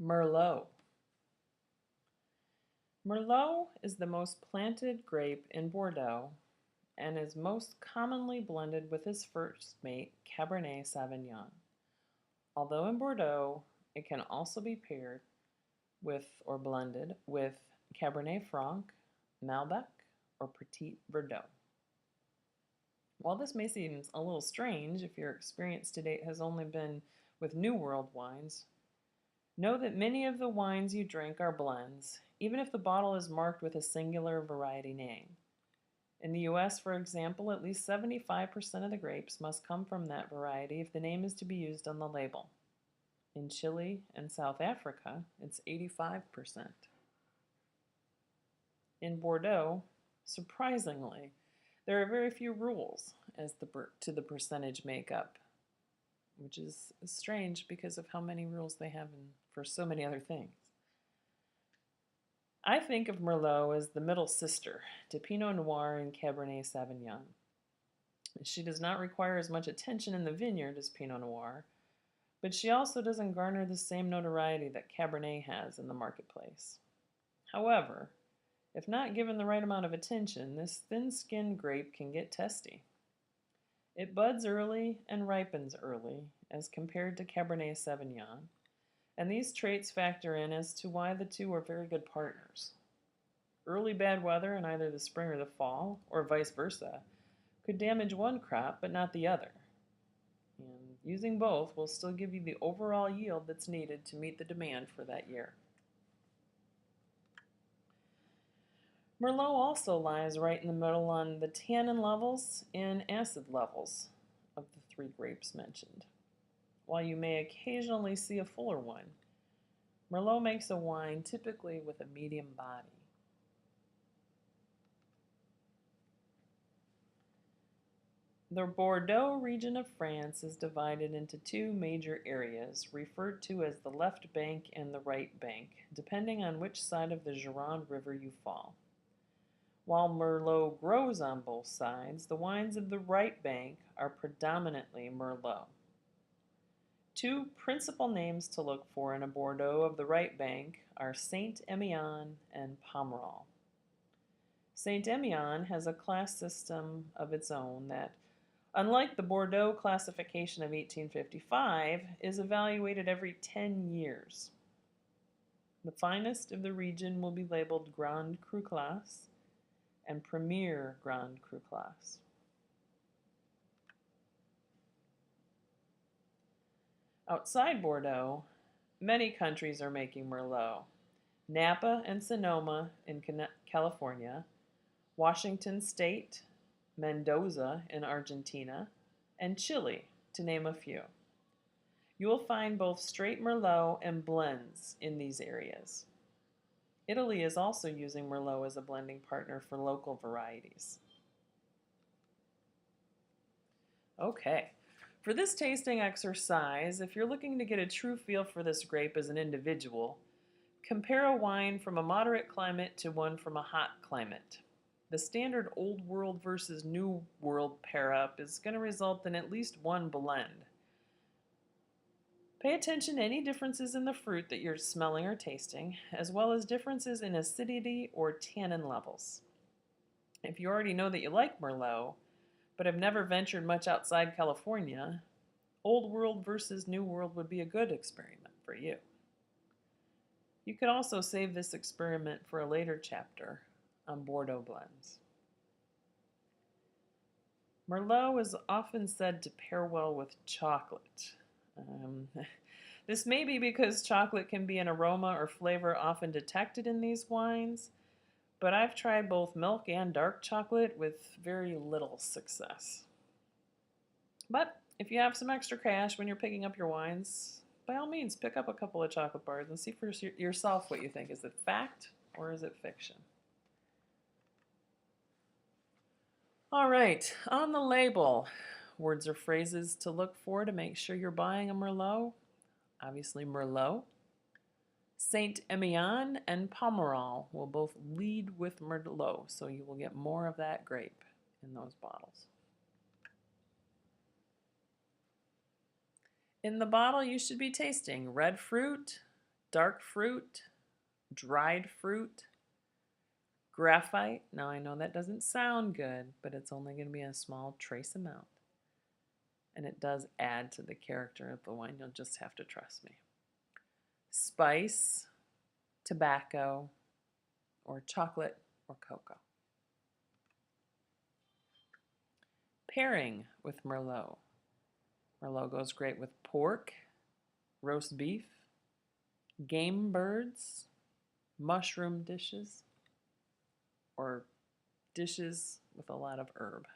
Merlot. Merlot is the most planted grape in Bordeaux and is most commonly blended with its first mate, Cabernet Sauvignon. Although in Bordeaux, it can also be paired with or blended with Cabernet Franc, Malbec, or Petit Verdot. While this may seem a little strange if your experience to date has only been with New World wines, know that many of the wines you drink are blends, even if the bottle is marked with a singular variety name. In the US, for example, at least 75% of the grapes must come from that variety if the name is to be used on the label. In Chile and South Africa, it's 85%. In Bordeaux, surprisingly, there are very few rules as to the percentage makeup, which is strange because of how many rules they have for so many other things. I think of Merlot as the middle sister to Pinot Noir and Cabernet Sauvignon. She does not require as much attention in the vineyard as Pinot Noir, but she also doesn't garner the same notoriety that Cabernet has in the marketplace. However, if not given the right amount of attention, this thin-skinned grape can get testy. It buds early and ripens early as compared to Cabernet Sauvignon, and these traits factor in as to why the two are very good partners. Early bad weather in either the spring or the fall, or vice versa, could damage one crop but not the other. And using both will still give you the overall yield that's needed to meet the demand for that year. Merlot also lies right in the middle on the tannin levels and acid levels of the three grapes mentioned. While you may occasionally see a fuller one, Merlot makes a wine typically with a medium body. The Bordeaux region of France is divided into two major areas, referred to as the left bank and the right bank, depending on which side of the Gironde River you fall. While Merlot grows on both sides, the wines of the right bank are predominantly Merlot. Two principal names to look for in a Bordeaux of the right bank are Saint-Emilion and Pomerol. Saint-Emilion has a class system of its own that, unlike the Bordeaux classification of 1855, is evaluated every 10 years. The finest of the region will be labeled Grand Cru Classe and Premier Grand Cru Classe. Outside Bordeaux, many countries are making Merlot. Napa and Sonoma in California, Washington State, Mendoza in Argentina, and Chile, to name a few. You will find both straight Merlot and blends in these areas. Italy is also using Merlot as a blending partner for local varieties. Okay, for this tasting exercise, if you're looking to get a true feel for this grape as an individual, compare a wine from a moderate climate to one from a hot climate. The standard Old World versus New World pair-up is going to result in at least one blend. Pay attention to any differences in the fruit that you're smelling or tasting, as well as differences in acidity or tannin levels. If you already know that you like Merlot, but have never ventured much outside California, Old World versus New World would be a good experiment for you. You could also save this experiment for a later chapter on Bordeaux blends. Merlot is often said to pair well with chocolate. This may be because chocolate can be an aroma or flavor often detected in these wines, but I've tried both milk and dark chocolate with very little success. But if you have some extra cash when you're picking up your wines, by all means pick up a couple of chocolate bars and see for yourself what you think. Is it fact or is it fiction? All right, on the label, words or phrases to look for to make sure you're buying a Merlot. Obviously Merlot. Saint-Emilion and Pomerol will both lead with Merlot, so you will get more of that grape in those bottles. In the bottle, you should be tasting red fruit, dark fruit, dried fruit, graphite. Now I know that doesn't sound good, but it's only going to be a small trace amount. And it does add to the character of the wine. You'll just have to trust me. Spice, tobacco, or chocolate or cocoa. Pairing with Merlot. Merlot goes great with pork, roast beef, game birds, mushroom dishes, or dishes with a lot of herb.